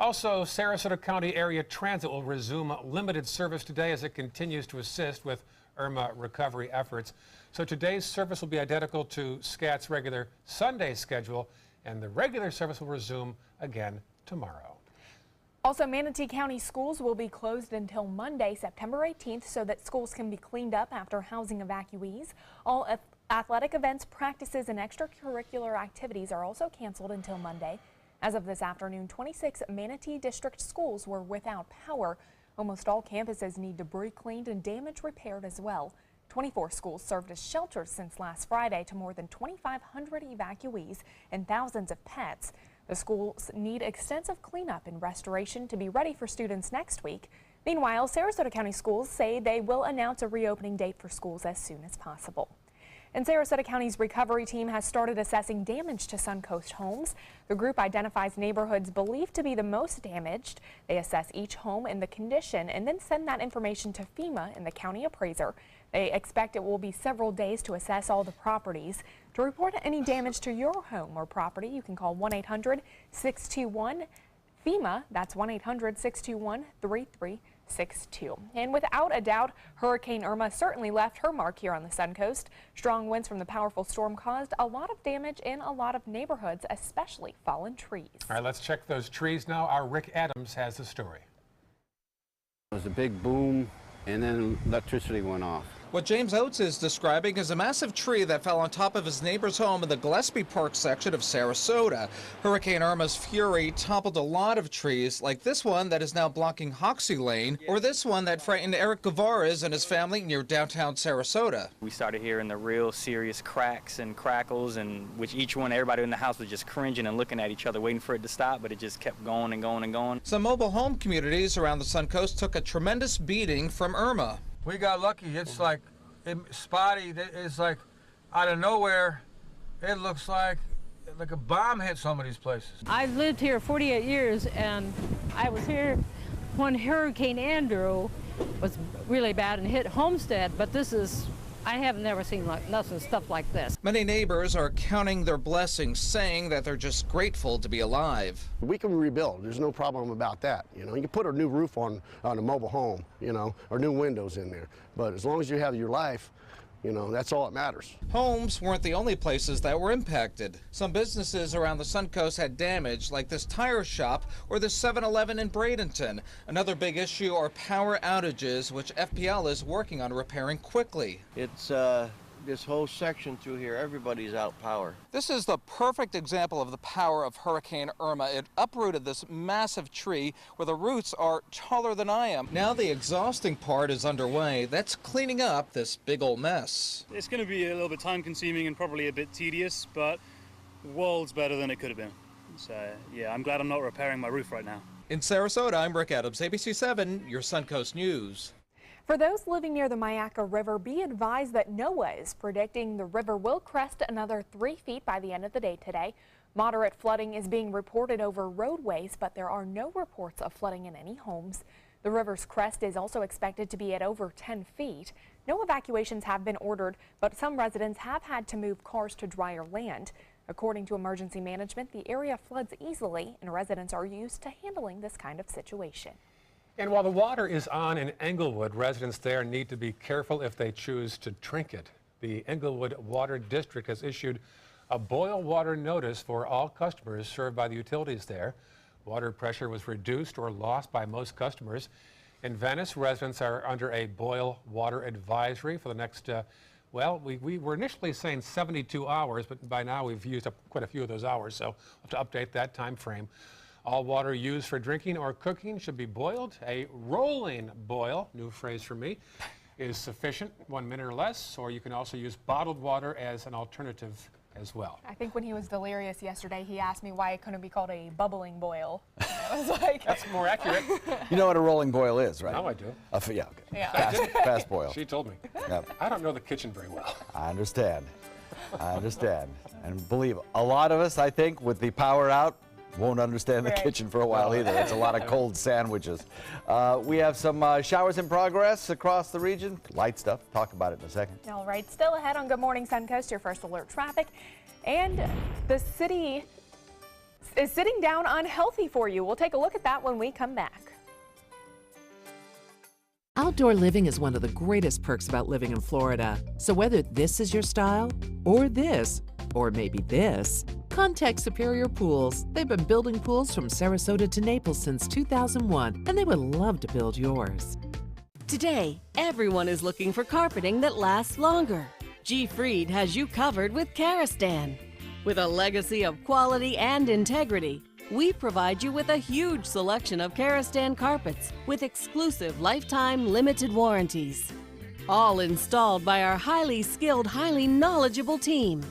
Also, Sarasota County Area Transit will resume limited service today as it continues to assist with Irma recovery efforts. So today's service will be identical to SCAT's regular Sunday schedule, and the regular service will resume again tomorrow. Also, Manatee County schools will be closed until Monday, September 18th, so that schools can be cleaned up after housing evacuees. All athletic events, practices, and extracurricular activities are also canceled until Monday. As of this afternoon, 26 Manatee District schools were without power. Almost all campuses need debris cleaned and damage repaired as well. 24 schools served as shelters since last Friday to more than 2,500 evacuees and thousands of pets. The schools need extensive cleanup and restoration to be ready for students next week. Meanwhile, Sarasota County Schools say they will announce a reopening date for schools as soon as possible. And Sarasota County's recovery team has started assessing damage to Suncoast homes. The group identifies neighborhoods believed to be the most damaged. They assess each home and the condition and then send that information to FEMA and the county appraiser. They expect it will be several days to assess all the properties. To report any damage to your home or property, you can call 1-800-621-FEMA. That's 1-800-621-3362. And without a doubt, Hurricane Irma certainly left her mark here on the Suncoast. Strong winds from the powerful storm caused a lot of damage in a lot of neighborhoods, especially fallen trees. All right, let's check those trees now. Our Rick Adams has the story. It was a big boom, and then electricity went off. What James Oates is describing is a massive tree that fell on top of his neighbor's home in the Gillespie Park section of Sarasota. Hurricane Irma's fury toppled a lot of trees, like this one that is now blocking Hoxie Lane, or this one that frightened Eric Guevara and his family near downtown Sarasota. We started hearing the real serious cracks and crackles, and which each one, everybody in the house was just cringing and looking at each other, waiting for it to stop, but it just kept going and going and going. Some mobile home communities around the Suncoast took a tremendous beating from Irma. We got lucky. It's like spotty. It's like out of nowhere. It looks like a bomb hit some of these places. I've lived here 48 years, and I was here when Hurricane Andrew was really bad and hit Homestead, but I have never seen stuff like this. Many neighbors are counting their blessings, saying that they're just grateful to be alive. We can rebuild. There's no problem about that. You know, you can put a new roof on a mobile home, you know, or new windows in there. But as long as you have your life, you know, that's all that matters. Homes weren't the only places that were impacted. Some businesses around the Suncoast had damage, like this tire shop or the 7-Eleven in Bradenton. Another big issue are power outages, which FPL is working on repairing quickly. It's this whole section through here, everybody's out power. This is the perfect example of the power of Hurricane Irma. It uprooted this massive tree where the roots are taller than I am. Now the exhausting part is underway. That's cleaning up this big old mess. It's going to be a little bit time consuming and probably a bit tedious, but worlds better than it could have been. So yeah, I'm glad I'm not repairing my roof right now. In Sarasota, I'm Rick Adams, ABC 7, your Suncoast News. For those living near the Myakka River, be advised that NOAA is predicting the river will crest another 3 feet by the end of the day today. Moderate flooding is being reported over roadways, but there are no reports of flooding in any homes. The river's crest is also expected to be at over 10 feet. No evacuations have been ordered, but some residents have had to move cars to drier land. According to emergency management, the area floods easily, and residents are used to handling this kind of situation. And while the water is on in Englewood, residents there need to be careful if they choose to drink it. The Englewood Water District has issued a boil water notice for all customers served by the utilities there. Water pressure was reduced or lost by most customers. In Venice, residents are under a boil water advisory for the next, we were initially saying 72 hours, but by now we've used up quite a few of those hours, so we'll have to update that time frame. All water used for drinking or cooking should be boiled. A rolling boil, new phrase for me, is sufficient, 1 minute or less, or you can also use bottled water as an alternative as well. I think when he was delirious yesterday, he asked me why it couldn't be called a bubbling boil. I was like, that's more accurate. You know what a rolling boil is, right? Now I do. Yeah, okay. Yeah. Fast boil. She told me. Yep. I don't know the kitchen very well. I understand. I understand. And believe a lot of us, I think, with the power out, won't understand the kitchen for a while either. It's a lot of cold sandwiches. We have some showers in progress across the region. Light stuff. Talk about it in a second. All right, still ahead on Good Morning Suncoast, your first alert traffic. And the city is sitting down unhealthy for you. We'll take a look at that when we come back. Outdoor living is one of the greatest perks about living in Florida. So whether this is your style, or this, or maybe this, contact Superior Pools. They've been building pools from Sarasota to Naples since 2001, and they would love to build yours. Today, everyone is looking for carpeting that lasts longer. G. Fried has you covered with Karastan. With a legacy of quality and integrity, we provide you with a huge selection of Karastan carpets with exclusive lifetime limited warranties. All installed by our highly skilled, highly knowledgeable team.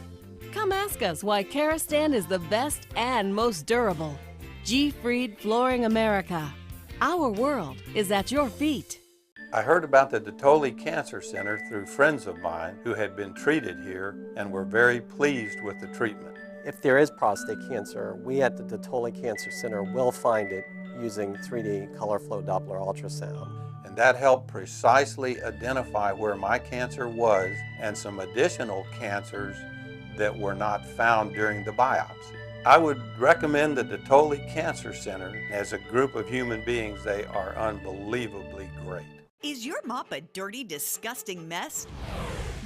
Come ask us why Karastan is the best and most durable. G. Fried Flooring America. Our world is at your feet. I heard about the Detoli Cancer Center through friends of mine who had been treated here and were very pleased with the treatment. If there is prostate cancer, we at the Detoli Cancer Center will find it using 3D color flow Doppler ultrasound. And that helped precisely identify where my cancer was and some additional cancers that were not found during the biopsy. I would recommend the Detoli Cancer Center. As a group of human beings, they are unbelievably great. Is your mop a dirty, disgusting mess?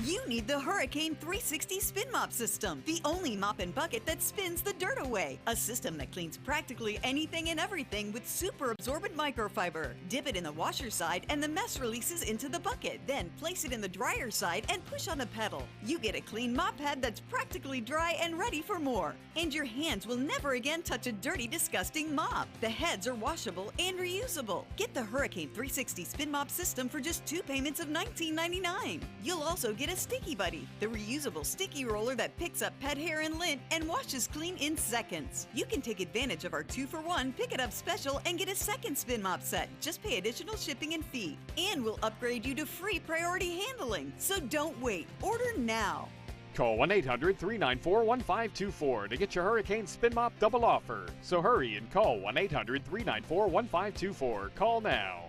You need the Hurricane 360 Spin Mop System, the only mop and bucket that spins the dirt away. A system that cleans practically anything and everything with super absorbent microfiber. Dip it in the washer side and the mess releases into the bucket. Then place it in the dryer side and push on the pedal. You get a clean mop pad that's practically dry and ready for more. And your hands will never again touch a dirty, disgusting mop. The heads are washable and reusable. Get the Hurricane 360 Spin Mop System for just 2 payments of $19.99. You'll also get a Sticky Buddy, the reusable sticky roller that picks up pet hair and lint and washes clean in seconds. You can take advantage of our 2-for-1 Pick It Up special and get a second spin mop set. Just pay additional shipping and fee. And we'll upgrade you to free priority handling. So don't wait. Order now. Call 1-800-394-1524 to get your Hurricane Spin Mop double offer. So hurry and call 1-800-394-1524. Call now.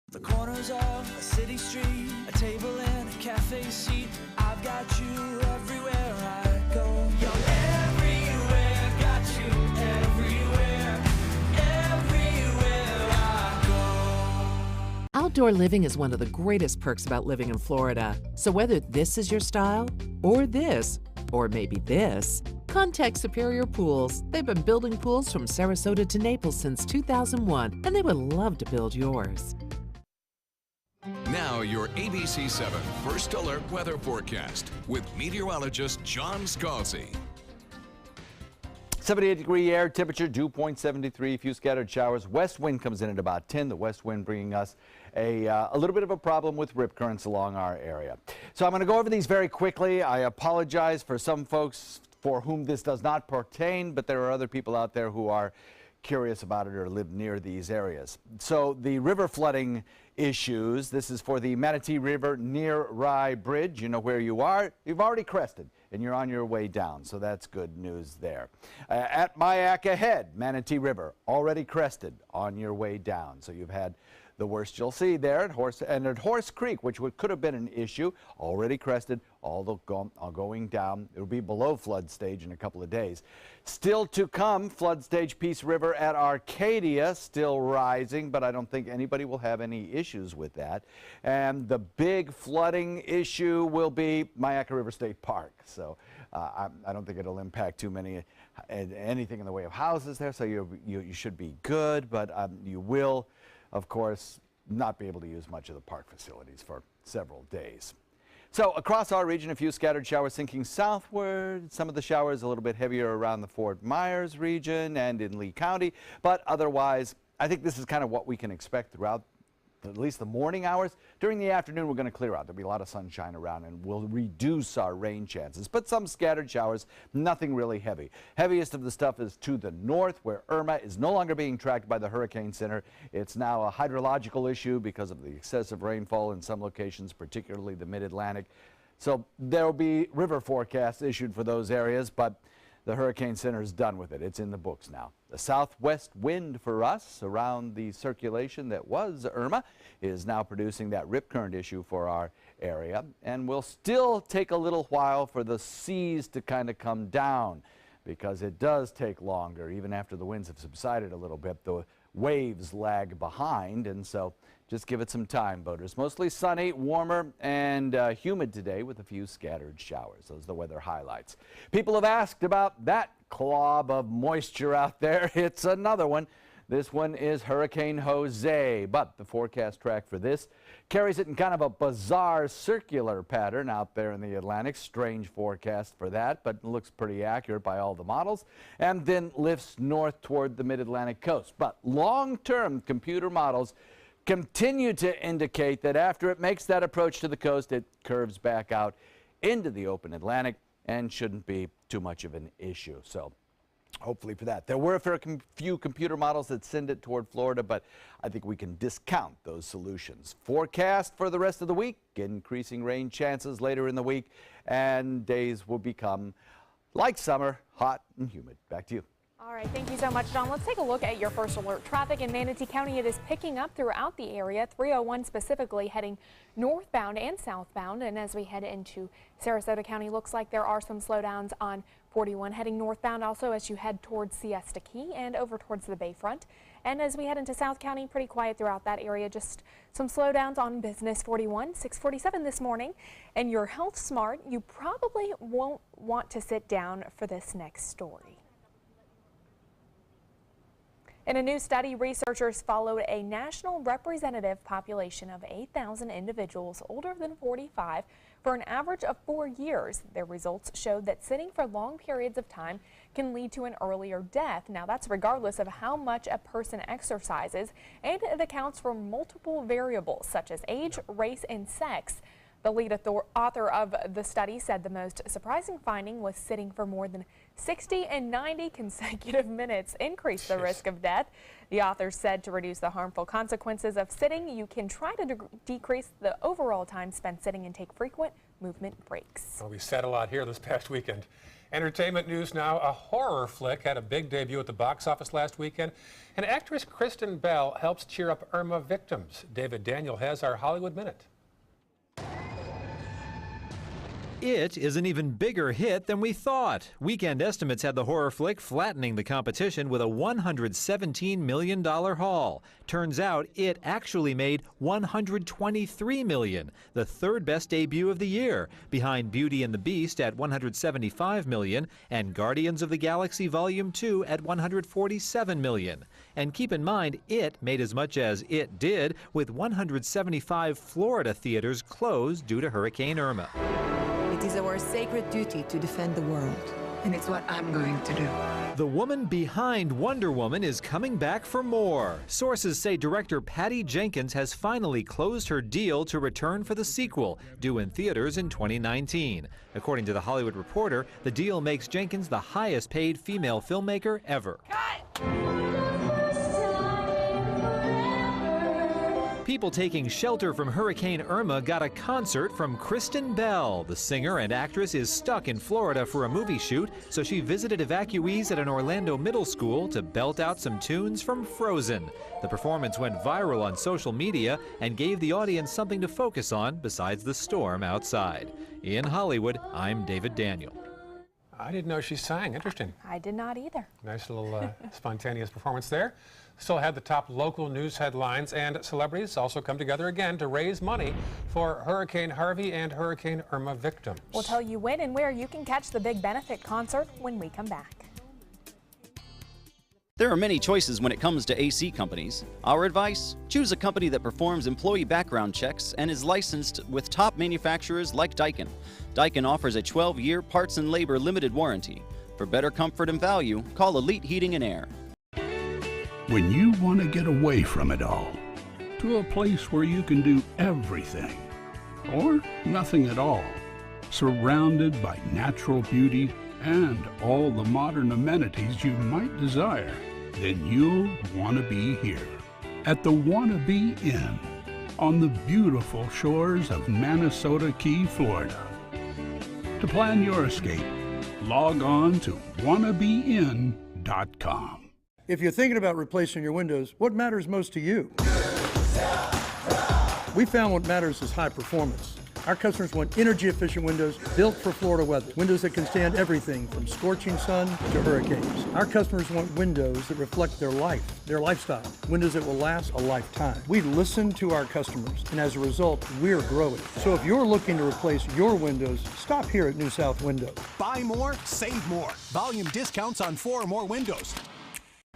The corners of a city street, a table and a cafe seat. I've got you everywhere I go. Yo, everywhere, got you everywhere, everywhere I go. Outdoor living is one of the greatest perks about living in Florida. So whether this is your style, or this, or maybe this, contact Superior Pools. They've been building pools from Sarasota to Naples since 2001, and they would love to build yours. Now your ABC 7 First Alert weather forecast with meteorologist John Scalzi. 78-degree air temperature, dew point 73, a few scattered showers. West wind comes in at about 10. The west wind bringing us a little bit of a problem with rip currents along our area. So I'm going to go over these very quickly. I apologize for some folks for whom this does not pertain, but there are other people out there who are curious about it or live near these areas. So the river flooding issues, this is for the Manatee River near Rye Bridge. You know where you are. You've already crested and you're on your way down, so that's good news there. At Myakka Head, Manatee River, already crested on your way down. So you've had the worst you'll see there at Horse Creek, which could have been an issue, already crested, all going down. It'll be below flood stage in a couple of days. Still to come, flood stage Peace River at Arcadia, still rising, but I don't think anybody will have any issues with that. And the big flooding issue will be Myakka River State Park. So I don't think it'll impact too many, anything in the way of houses there, so you should be good, but you will, of course, not be able to use much of the park facilities for several days. So across our region, a few scattered showers sinking southward. Some of the showers a little bit heavier around the Fort Myers region and in Lee County. But otherwise, I think this is kind of what we can expect throughout at least the morning hours. During the afternoon, we're going to clear out. There'll be a lot of sunshine around and we'll reduce our rain chances. But some scattered showers, nothing really heavy. Heaviest of the stuff is to the north, where Irma is no longer being tracked by the Hurricane Center. It's now a hydrological issue because of the excessive rainfall in some locations, particularly the mid-Atlantic. So there'll be river forecasts issued for those areas, but the Hurricane Center is done with it. It's in the books now. The southwest wind for us around the circulation that was Irma is now producing that rip current issue for our area, and will still take a little while for the seas to kind of come down, because it does take longer. Even after the winds have subsided a little bit, the waves lag behind, and so just give it some time, boaters. Mostly sunny, warmer, and humid today with a few scattered showers. Those are the weather highlights. People have asked about that glob of moisture out there. It's another one. This one is Hurricane Jose, but the forecast track for this carries it in kind of a bizarre circular pattern out there in the Atlantic. Strange forecast for that, but it looks pretty accurate by all the models, and then lifts north toward the mid-Atlantic coast. But long-term computer models continue to indicate that after it makes that approach to the coast, it curves back out into the open Atlantic and shouldn't be too much of an issue. So hopefully for that. There were a few computer models that send it toward Florida, but I think we can discount those solutions. Forecast for the rest of the week, increasing rain chances later in the week, and days will become like summer, hot and humid. Back to you. All right, thank you so much, John. Let's take a look at your first alert traffic in Manatee County. It is picking up throughout the area, 301 specifically heading northbound and southbound. And as we head into Sarasota County, looks like there are some slowdowns on 41 heading northbound, also as you head towards Siesta Key and over towards the Bayfront. And as we head into South County, pretty quiet throughout that area. Just some slowdowns on Business 41, 647 this morning. And you're health smart, you probably won't want to sit down for this next story. In a new study, researchers followed a national representative population of 8,000 individuals older than 45 for an average of 4 years. Their results showed that sitting for long periods of time can lead to an earlier death. Now, that's regardless of how much a person exercises, and it accounts for multiple variables such as age, race, and sex. The lead author of the study said the most surprising finding was sitting for more than 60 and 90 consecutive minutes increased the risk of death. The author said to reduce the harmful consequences of sitting, you can try to decrease the overall time spent sitting and take frequent movement breaks. Well, we sat a lot here this past weekend. Entertainment news now. A horror flick had a big debut at the box office last weekend, and actress Kristen Bell helps cheer up Irma victims. David Daniel has our Hollywood Minute. It is an even bigger hit than we thought. Weekend estimates had the horror flick flattening the competition with a $117 million haul. Turns out it actually made $123 million, the third best debut of the year, behind Beauty and the Beast at $175 million and Guardians of the Galaxy Volume 2 at $147 million. And keep in mind, it made as much as it did, with 175 Florida theaters closed due to Hurricane Irma. It is our sacred duty to defend the world, and it's what I'm going to do. The woman behind Wonder Woman is coming back for more. Sources say director Patty Jenkins has finally closed her deal to return for the sequel, due in theaters in 2019. According to The Hollywood Reporter, the deal makes Jenkins the highest paid female filmmaker ever. Cut! People taking shelter from Hurricane Irma got a concert from Kristen Bell. The singer and actress is stuck in Florida for a movie shoot, so she visited evacuees at an Orlando middle school to belt out some tunes from Frozen. The performance went viral on social media and gave the audience something to focus on besides the storm outside. In Hollywood, I'm David Daniel. I didn't know she sang. Interesting. I did not either. Nice little spontaneous performance there. Still had the top local news headlines, and celebrities also come together again to raise money for Hurricane Harvey and Hurricane Irma victims. We'll tell you when and where you can catch the big benefit concert when we come back. There are many choices when it comes to AC companies. Our advice? Choose a company that performs employee background checks and is licensed with top manufacturers like Daikin. Daikin offers a 12-year parts and labor limited warranty. For better comfort and value, call Elite Heating and Air. When you want to get away from it all, to a place where you can do everything, or nothing at all, surrounded by natural beauty and all the modern amenities you might desire, then you'll want to be here at the Wanna-Be Inn on the beautiful shores of Manasota Key, Florida. To plan your escape, log on to wannabeinn.com. If you're thinking about replacing your windows, what matters most to you? We found what matters is high performance. Our customers want energy-efficient windows built for Florida weather. Windows that can stand everything from scorching sun to hurricanes. Our customers want windows that reflect their life, their lifestyle. Windows that will last a lifetime. We listen to our customers, and as a result, we're growing. So if you're looking to replace your windows, stop here at New South Windows. Buy more, save more. Volume discounts on 4 or more windows.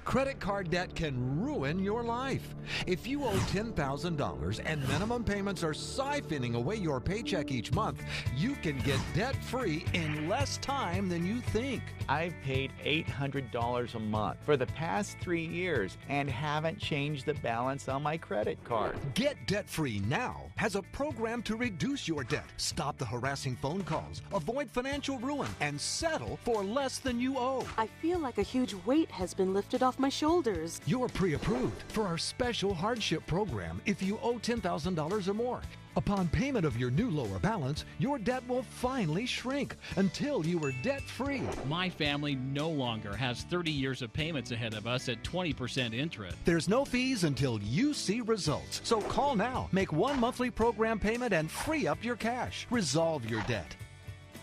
Credit card debt can ruin your life. If you owe $10,000 and minimum payments are siphoning away your paycheck each month, you can get debt-free in less time than you think. I've paid $800 a month for the past 3 years and haven't changed the balance on my credit card. Get Debt-Free Now has a program to reduce your debt, stop the harassing phone calls, avoid financial ruin, and settle for less than you owe. I feel like a huge weight has been lifted off my shoulders. You're pre-approved for our special hardship program if you owe $10,000 or more. Upon payment of your new lower balance, your debt will finally shrink until you are debt-free. My family no longer has 30 years of payments ahead of us at 20% interest. There's no fees until you see results. So call now, make one monthly program payment, and free up your cash. Resolve your debt.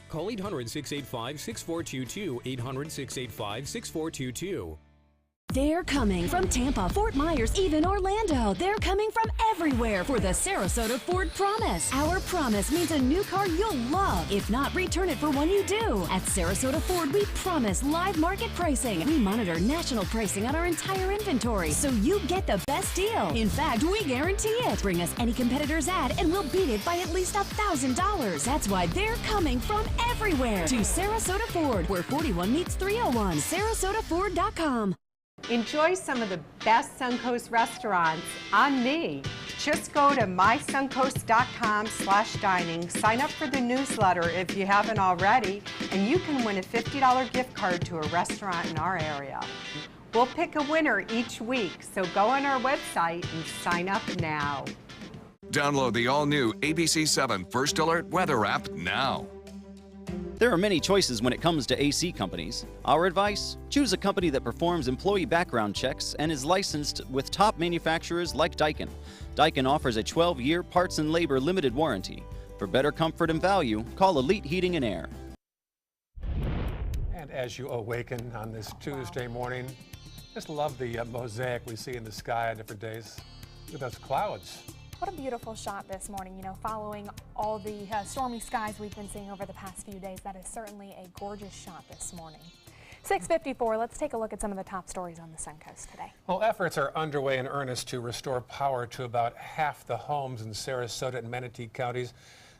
Call 800-685-6422, 800-685-6422. They're coming from Tampa, Fort Myers, even Orlando. They're coming from everywhere for the Sarasota Ford Promise. Our promise means a new car you'll love. If not, return it for one you do. At Sarasota Ford, we promise live market pricing. We monitor national pricing on our entire inventory, so you get the best deal. In fact, we guarantee it. Bring us any competitor's ad, and we'll beat it by at least $1,000. That's why they're coming from everywhere to Sarasota Ford, where 41 meets 301. SarasotaFord.com. Enjoy some of the best Suncoast restaurants on me. Just go to mysuncoast.com/dining, sign up for the newsletter if you haven't already, and you can win a $50 gift card to a restaurant in our area. We'll pick a winner each week, so go on our website and sign up now. Download the all-new ABC 7 First Alert Weather app now. There are many choices when it comes to AC companies. Our advice? Choose a company that performs employee background checks and is licensed with top manufacturers like Daikin. Daikin offers a 12-year parts and labor limited warranty. For better comfort and value, call Elite Heating and Air. And as you awaken on this Tuesday morning, just love the mosaic we see in the sky on different days. Look at those clouds. What a beautiful shot this morning, you know, following all the stormy skies we've been seeing over the past few days. That is certainly a gorgeous shot this morning. 6:54, let's take a look at some of the top stories on the Suncoast today. Well, efforts are underway in earnest to restore power to about half the homes in Sarasota and Manatee counties.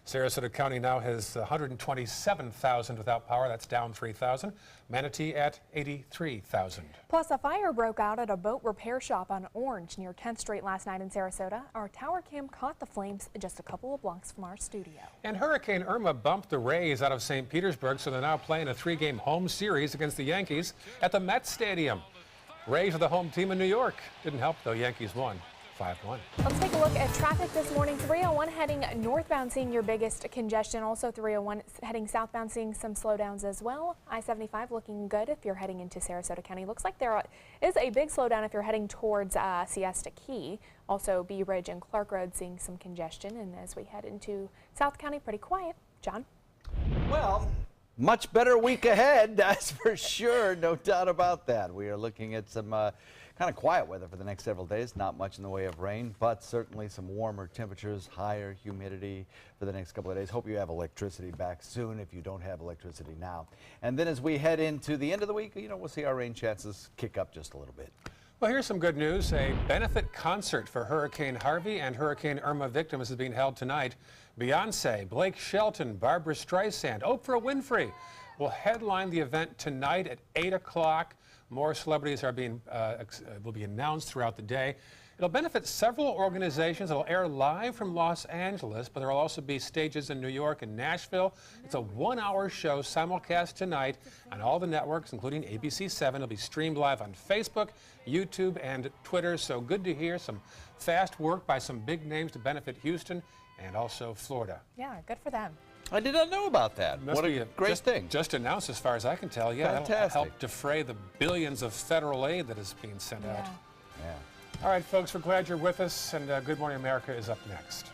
Sarasota County now has 127,000 without power. That's down 3,000. Manatee at 83,000. Plus, a fire broke out at a boat repair shop on Orange near 10th Street last night in Sarasota. Our tower cam caught the flames just a couple of blocks from our studio. And Hurricane Irma bumped the Rays out of St. Petersburg, so they're now playing a 3-game home series against the Yankees at the Met Stadium. Rays are the home team in New York. Didn't help, though. Yankees won. 5-1. Let's take a look at traffic this morning. 301 heading northbound, seeing your biggest congestion. Also 301 heading southbound, seeing some slowdowns as well. I-75 looking good if you're heading into Sarasota County. Looks like there is a big slowdown if you're heading towards Siesta Key. Also Bee Ridge and Clark Road seeing some congestion. And as we head into South County, pretty quiet. John? Well, much better week ahead, that's for sure. No doubt about that. We are looking at some kind of quiet weather for the next several days. Not much in the way of rain, but certainly some warmer temperatures, higher humidity for the next couple of days. Hope you have electricity back soon if you don't have electricity now. And then as we head into the end of the week, you know, we'll see our rain chances kick up just a little bit. Well, here's some good news. A benefit concert for Hurricane Harvey and Hurricane Irma victims is being held tonight. Beyonce, Blake Shelton, Barbara Streisand, Oprah Winfrey will headline the event tonight at 8 o'clock. More celebrities are will be announced throughout the day. It'll benefit several organizations. It'll air live from Los Angeles, but there will also be stages in New York and Nashville. It's a 1-hour show simulcast tonight on all the networks, including ABC7. It'll be streamed live on Facebook, YouTube, and Twitter. So good to hear some fast work by some big names to benefit Houston and also Florida. Yeah, good for them. I did not know about that. What a great thing. Just announced as far as I can tell. Yeah, that'll Fantastic. help defray the billions of federal aid that is being sent out. Yeah. All right, folks, we're glad you're with us, and Good Morning America is up next.